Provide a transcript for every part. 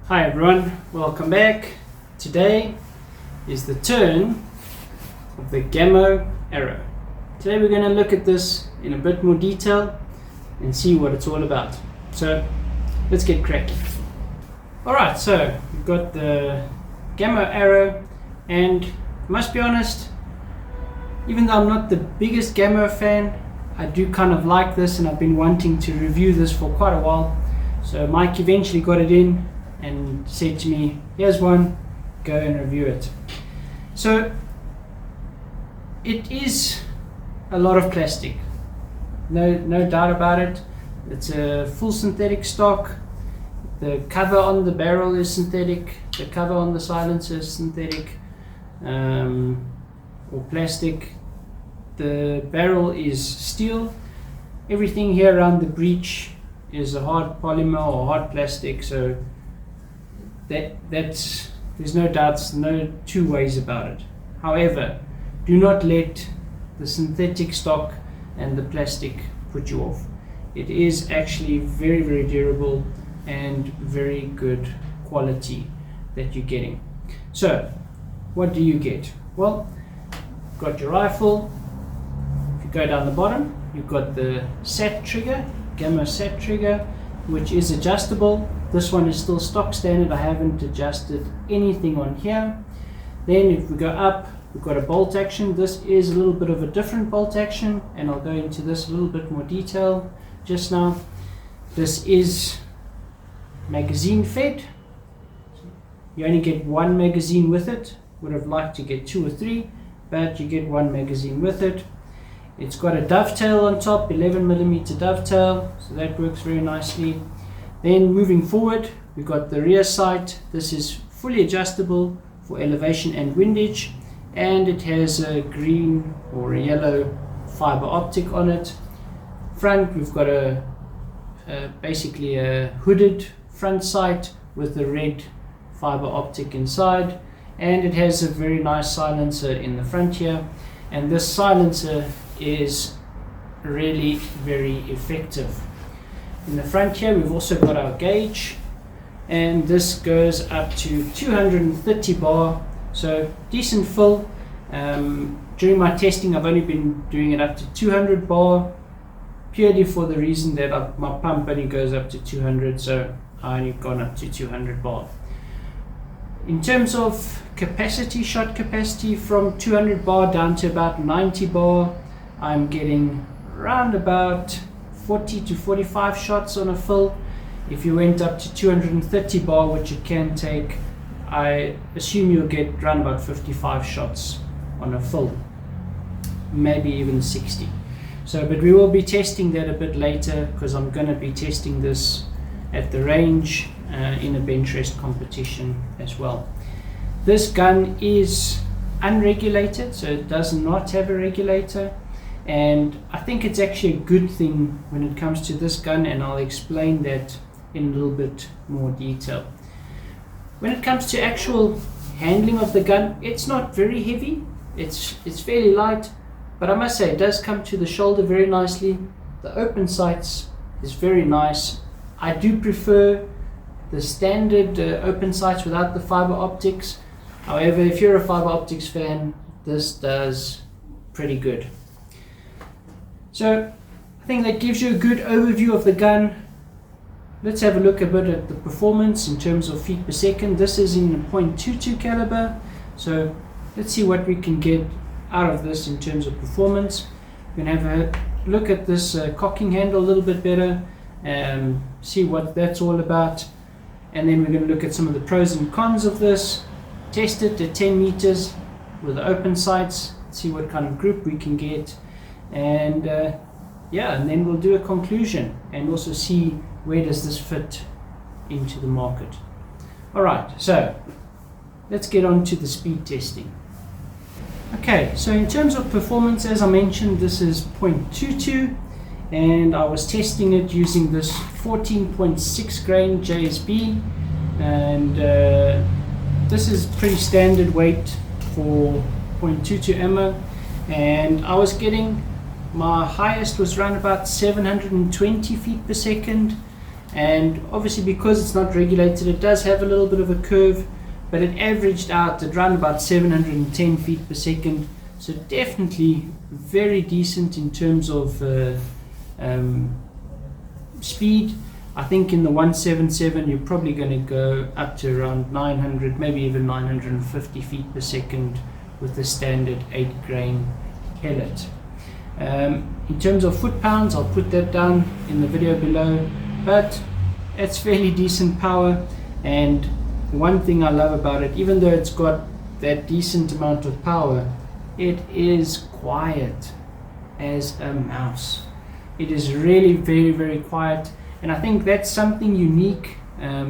Hi everyone, welcome back. Today is the turn of the Gamo Arrow. Today we're going to look at this in a bit more detail and see what it's all about. So let's get cracking. Alright, so we've got the Gamo Arrow, and I must be honest, even though I'm not the biggest Gamo fan, I do kind of like this and I've been wanting to review this for quite a while. So Mike eventually got it in and said to me, here's one, go and review it. So it is a lot of plastic, no doubt about it. It's a full synthetic stock. The cover on the barrel is synthetic, the cover on the silencer is synthetic or plastic. The barrel is steel. Everything here around the breech is a hard polymer or hard plastic, so that's there's no doubts, no two ways about it. However, do not let the synthetic stock and the plastic put you off. It is actually very, very durable and very good quality that you're getting. So what do you get? Well, you've got your rifle. If you go down the bottom, you've got the SAT trigger, Gamo SAT trigger, which is adjustable. This one is still stock standard. I haven't adjusted anything on here. Then if we go up, we've got a bolt action. This is a little bit of a different bolt action, and I'll go into this a little bit more detail just now. This is magazine fed. You only get one magazine with it. Would have liked to get 2 or 3, but you get one magazine with it. It's got a dovetail on top, 11mm dovetail, so that works very nicely. Then moving forward, we've got the rear sight. This is fully adjustable for elevation and windage, and it has a green or a yellow fiber optic on it. Front, we've got basically a hooded front sight with a red fiber optic inside, and it has a very nice silencer in the front here, and this silencer is really very effective. In the front here, we've also got our gauge, and this goes up to 230 bar, so decent fill. During my testing, I've only been doing it up to 200 bar, purely for the reason that my pump only goes up to 200, so I only gone up to 200 bar. In terms of capacity, shot capacity, from 200 bar down to about 90 bar, I'm getting around about 40 to 45 shots on a fill. If you went up to 230 bar, which it can take, I assume you'll get around about 55 shots on a fill, maybe even 60. So, but we will be testing that a bit later, because I'm going to be testing this at the range in a bench rest competition as well. This gun is unregulated, so it does not have a regulator, and I think it's actually a good thing when it comes to this gun, and I'll explain that in a little bit more detail. When it comes to actual handling of the gun, it's not very heavy, it's fairly light, but I must say it does come to the shoulder very nicely. The open sights is very nice. I do prefer the standard open sights without the fiber optics. However, if you're a fiber optics fan, this does pretty good. So I think that gives you a good overview of the gun. Let's have a look a bit at the performance in terms of feet per second. This is in a .22 caliber, so let's see what we can get out of this in terms of performance. We're going to have a look at this cocking handle a little bit better and see what that's all about, and then we're going to look at some of the pros and cons of this, test it at 10 meters with the open sights, see what kind of grip we can get, and and then we'll do a conclusion and also see where does this fit into the market. Alright, so let's get on to the speed testing. Okay, so in terms of performance, as I mentioned, this is .22, and I was testing it using this 14.6 grain JSB, and this is pretty standard weight for .22 ammo, and I was getting, my highest was around about 720 feet per second, and obviously because it's not regulated, it does have a little bit of a curve, but it averaged out at around about 710 feet per second, so definitely very decent in terms of speed. I think in the 177 you're probably going to go up to around 900, maybe even 950 feet per second with the standard 8 grain pellet. In terms of foot-pounds, I'll put that down in the video below, but it's fairly decent power. And one thing I love about it, even though it's got that decent amount of power, it is quiet as a mouse. It is really very, very quiet, and I think that's something unique,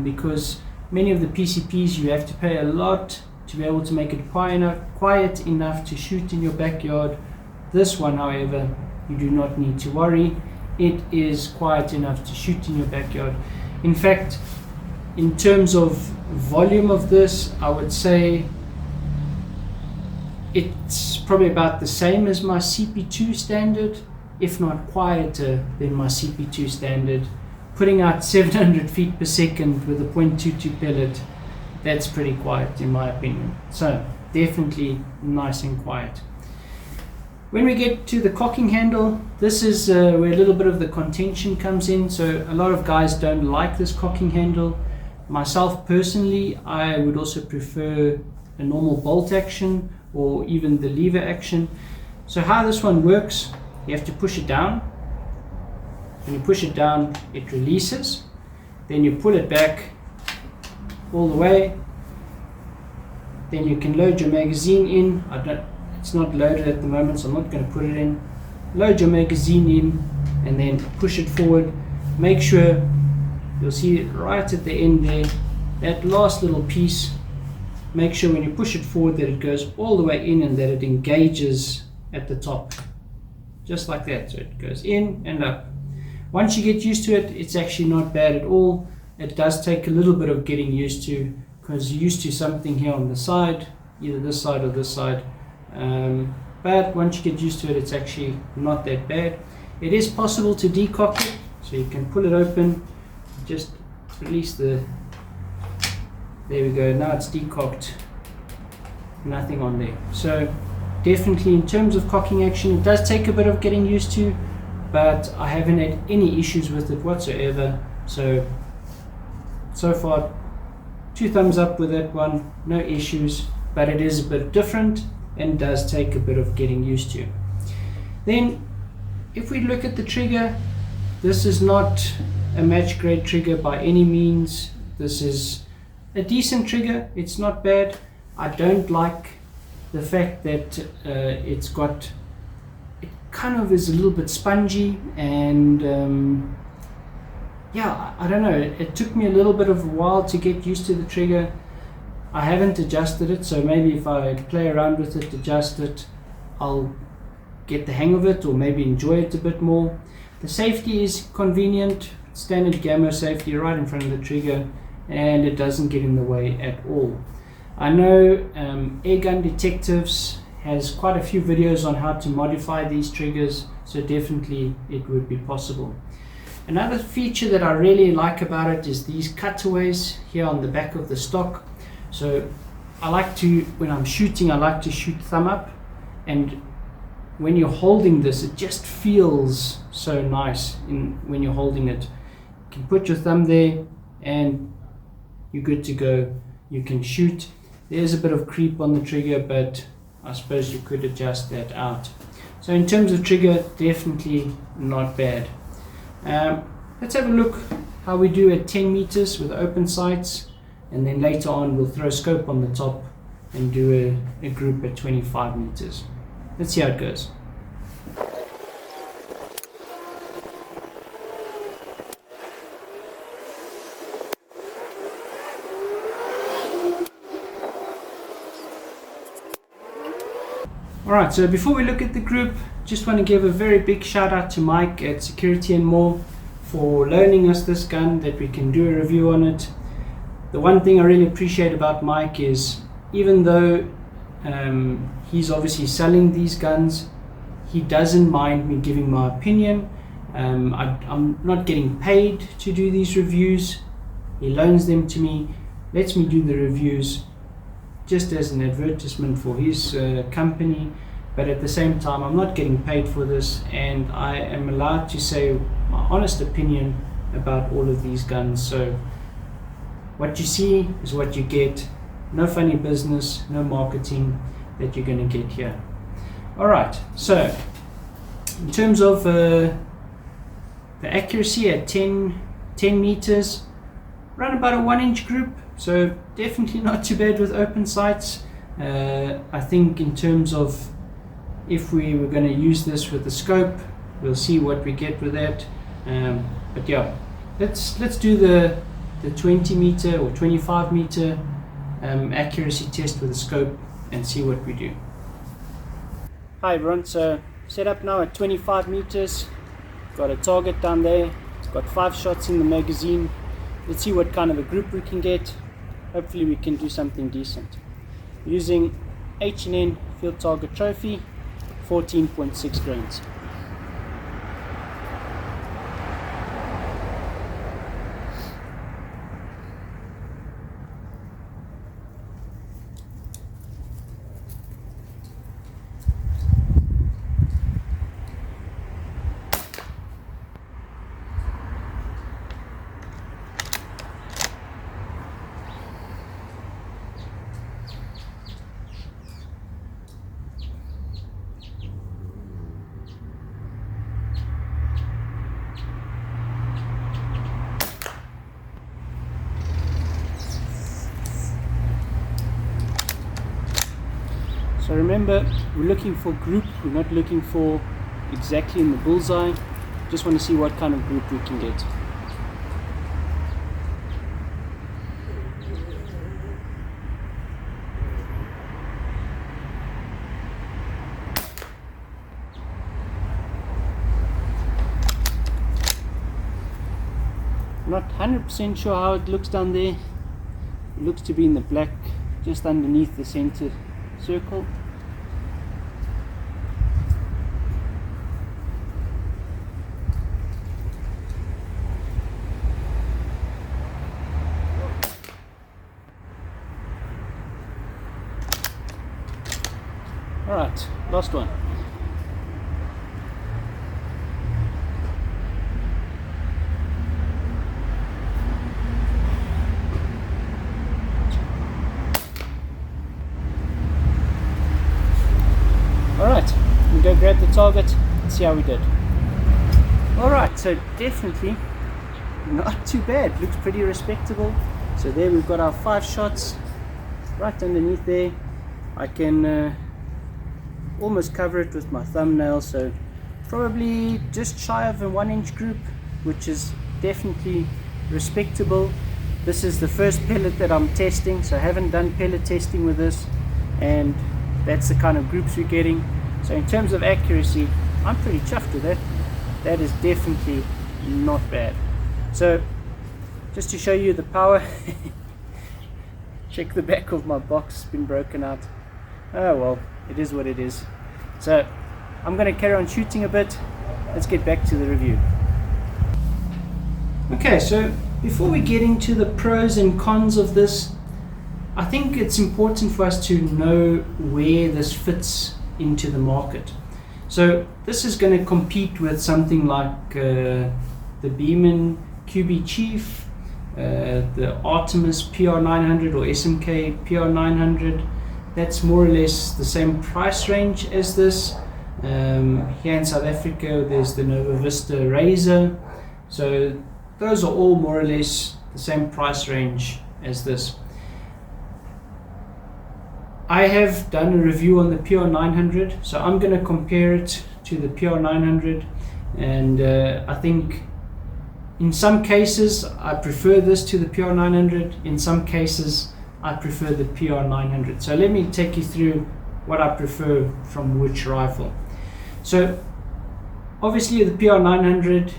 because many of the PCPs you have to pay a lot to be able to make it quiet enough to shoot in your backyard. This one, however, you do not need to worry. It is quiet enough to shoot in your backyard. In fact, in terms of volume of this, I would say it's probably about the same as my CP2 standard, if not quieter than my CP2 standard. Putting out 700 feet per second with a .22 pellet, that's pretty quiet in my opinion. So definitely nice and quiet. When we get to the cocking handle, this is where a little bit of the contention comes in. So a lot of guys don't like this cocking handle. Myself personally, I would also prefer a normal bolt action or even the lever action. So how this one works, you have to push it down. When you push it down, it releases. Then you pull it back all the way. Then you can load your magazine in. It's not loaded at the moment, so I'm not going to put it in. Load your magazine in and then push it forward. Make sure, you'll see it right at the end there, that last little piece. Make sure when you push it forward that it goes all the way in and that it engages at the top. Just like that. So it goes in and up. Once you get used to it, it's actually not bad at all. It does take a little bit of getting used to, because you're used to something here on the side, either this side or this side. But once you get used to it, it's actually not that bad. It is possible to decock it, so you can pull it open, just release the, there we go, now it's decocked, nothing on there. So definitely in terms of cocking action, it does take a bit of getting used to, but I haven't had any issues with it whatsoever. So far 2 thumbs up with that one, no issues, but it is a bit different and does take a bit of getting used to. Then if we look at the trigger, this is not a match grade trigger by any means. This is a decent trigger, it's not bad. I don't like the fact that it kind of is a little bit spongy, and yeah, I don't know, it took me a little bit of a while to get used to the trigger. I haven't adjusted it, so maybe if I play around with it, adjust it, I'll get the hang of it, or maybe enjoy it a bit more. The safety is convenient, standard Gamo safety right in front of the trigger, and it doesn't get in the way at all. I know Airgun Detectives has quite a few videos on how to modify these triggers, so definitely it would be possible. Another feature that I really like about it is these cutaways here on the back of the stock. So I like to, when I'm shooting, I like to shoot thumb up, and when you're holding this, it just feels so nice when you're holding it. You can put your thumb there and you're good to go. You can shoot. There's a bit of creep on the trigger, but I suppose you could adjust that out. So in terms of trigger, definitely not bad. Let's have a look how we do at 10 meters with open sights, and then later on we'll throw a scope on the top and do a group at 25 meters. Let's see how it goes. Alright, so before we look at the group, just want to give a very big shout out to Mike at Security and More for loaning us this gun, that we can do a review on it. The one thing I really appreciate about Mike is, even though he's obviously selling these guns, he doesn't mind me giving my opinion, I'm not getting paid to do these reviews. He loans them to me, lets me do the reviews just as an advertisement for his company, but at the same time I'm not getting paid for this, and I am allowed to say my honest opinion about all of these guns. So what you see is what you get. No funny business, no marketing that you're going to get here. Alright, so in terms of the accuracy at 10 meters, run about a 1-inch group, so definitely not too bad with open sights. I think in terms of if we were going to use this with the scope, we'll see what we get with that. But yeah, let's do the 20 meter or 25 meter accuracy test with the scope and see what we do. Hi everyone, so set up now at 25 meters. Got a target down there. It's got 5 shots in the magazine. Let's see what kind of a group we can get. Hopefully we can do something decent. Using H&N Field Target Trophy, 14.6 grains. So remember, we're looking for group, we're not looking for exactly in the bullseye. Just want to see what kind of group we can get. Not 100% sure how it looks down there. It looks to be in the black, just underneath the center circle. Alright, last one. Alright, we'll go grab the target and see how we did. Alright, so definitely not too bad, looks pretty respectable. So there we've got our 5 shots right underneath there. I can almost cover it with my thumbnail, so probably just shy of a 1-inch group, which is definitely respectable. This is the first pellet that I'm testing, so I haven't done pellet testing with this, and that's the kind of groups we're getting. So in terms of accuracy, I'm pretty chuffed with that. That is definitely not bad. So just to show you the power, check the back of my box, it's been broken out. Oh well, it is what it is. So I'm going to carry on shooting a bit. Let's get back to the review. Okay, so before we get into the pros and cons of this, I think it's important for us to know where this fits into the market. So this is going to compete with something like the Beeman QB Chief, the Artemis PR900 or SMK PR900. That's more or less the same price range as this. Here in South Africa there's the Nova Vista Razor. So those are all more or less the same price range as this. I have done a review on the PR900, so I'm going to compare it to the PR900, and I think in some cases I prefer this to the PR900, in some cases I prefer the PR900. So let me take you through what I prefer from which rifle. So obviously the PR900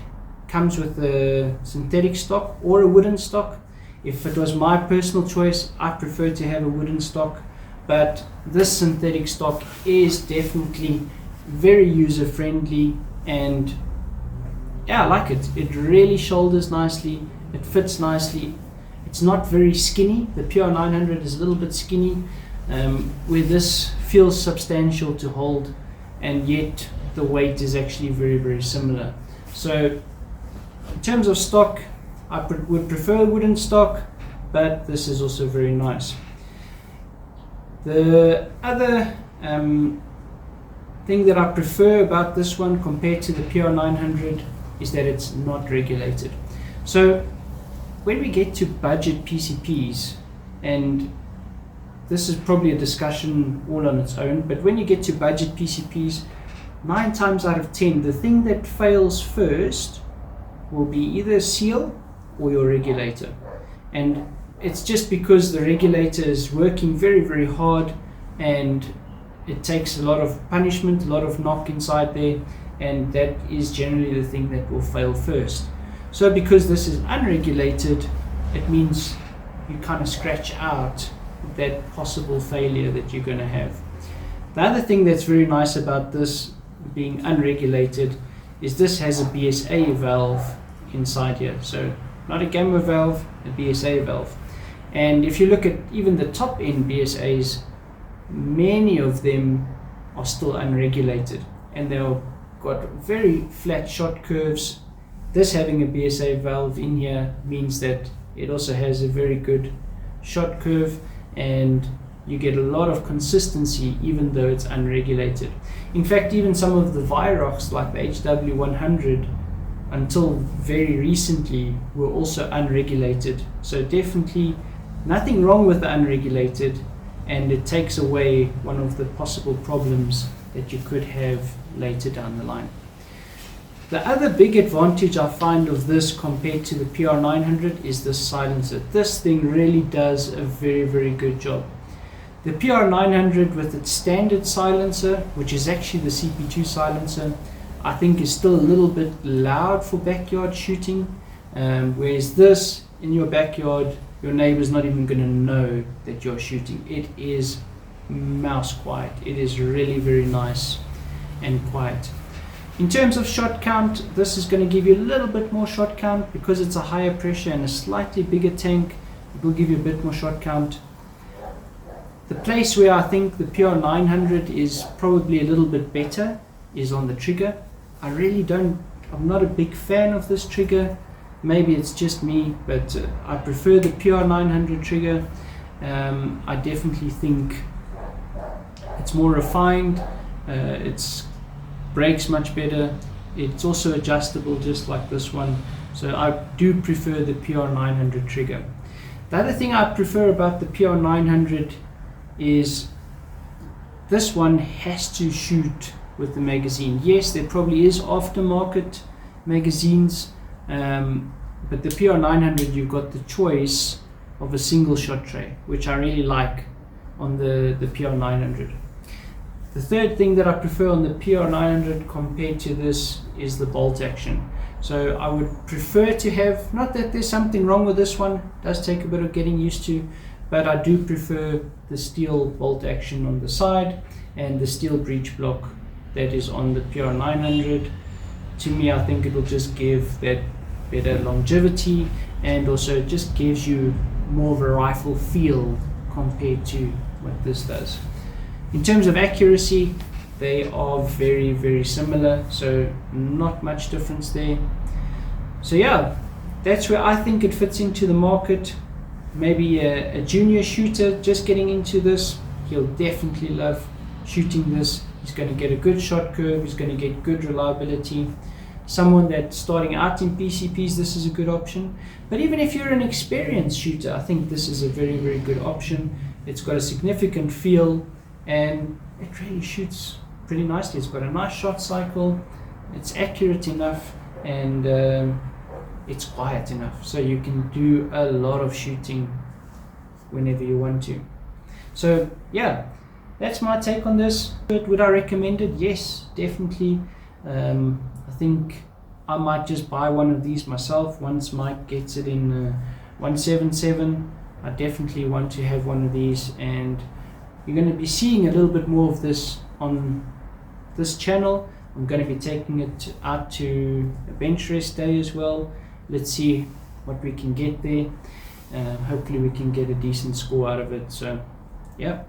comes with a synthetic stock or a wooden stock. If it was my personal choice, I prefer to have a wooden stock, but this synthetic stock is definitely very user friendly, and yeah, I like it. It really shoulders nicely, it fits nicely. It's not very skinny. The PR900 is a little bit skinny, where this feels substantial to hold, and yet the weight is actually very, very similar. So in terms of stock, I would prefer wooden stock, but this is also very nice. The other thing that I prefer about this one compared to the PR900 is that it's not regulated. So when we get to budget PCPs, and this is probably a discussion all on its own, but when you get to budget PCPs, 9 times out of 10, the thing that fails first will be either seal or your regulator. And it's just because the regulator is working very, very hard, and it takes a lot of punishment, a lot of knock inside there, and that is generally the thing that will fail first. So because this is unregulated, it means you kind of scratch out that possible failure that you're going to have. The other thing that's very nice about this being unregulated is this has a BSA valve inside here. So not a Gamo valve, a BSA valve. And if you look at even the top end BSAs, many of them are still unregulated, and they've got very flat shot curves. This having a BSA valve in here means that it also has a very good shot curve, and you get a lot of consistency even though it's unregulated. In fact, even some of the Virox like the HW100 until very recently were also unregulated. So definitely nothing wrong with the unregulated, and it takes away one of the possible problems that you could have later down the line. The other big advantage I find of this compared to the PR900 is the silencer. This thing really does a very, very good job. The PR900 with its standard silencer, which is actually the CP2 silencer, I think is still a little bit loud for backyard shooting, whereas this in your backyard, your neighbor's not even going to know that you're shooting. It is mouse quiet. It is really very nice and quiet. In terms of shot count, this is going to give you a little bit more shot count because it's a higher pressure and a slightly bigger tank. It will give you a bit more shot count. The place where I think the PR900 is probably a little bit better is on the trigger. I'm not a big fan of this trigger. Maybe it's just me, but I prefer the PR900 trigger. I definitely think it's more refined. It brakes much better. It's also adjustable just like this one. So I do prefer the PR900 trigger. The other thing I prefer about the PR900 is this one has to shoot with the magazine. Yes, there probably is aftermarket magazines, but the PR900, you've got the choice of a single shot tray, which I really like on the PR900. The third thing that I prefer on the PR900 compared to this is the bolt action. So I would prefer to have, not that there's something wrong with this one, it does take a bit of getting used to, but I do prefer the steel bolt action on the side and the steel breech block that is on the PR900. To me, I think it will just give that better longevity, and also it just gives you more of a rifle feel compared to what this does. In terms of accuracy, they are very, very similar, so not much difference there. So yeah, that's where I think it fits into the market. Maybe a junior shooter just getting into this, he'll definitely love shooting this. He's going to get a good shot curve, he's going to get good reliability. Someone that's starting out in PCPs, this is a good option. But even if you're an experienced shooter, I think this is a very, very good option. It's got a significant feel, and it really shoots pretty nicely. It's got a nice shot cycle, it's accurate enough, and it's quiet enough, so you can do a lot of shooting whenever you want to. So yeah, that's my take on this. Would I recommend it? Yes, definitely. I think I might just buy one of these myself once Mike gets it in 177. I definitely want to have one of these, and you're going to be seeing a little bit more of this on this channel. I'm going to be taking it out to a bench rest day as well. Let's see what we can get there. Hopefully we can get a decent score out of it. So yeah,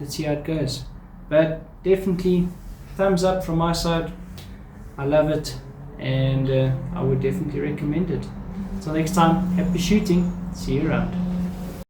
let's see how it goes. But definitely thumbs up from my side. I love it, and I would definitely recommend it. Until next time, happy shooting. See you around.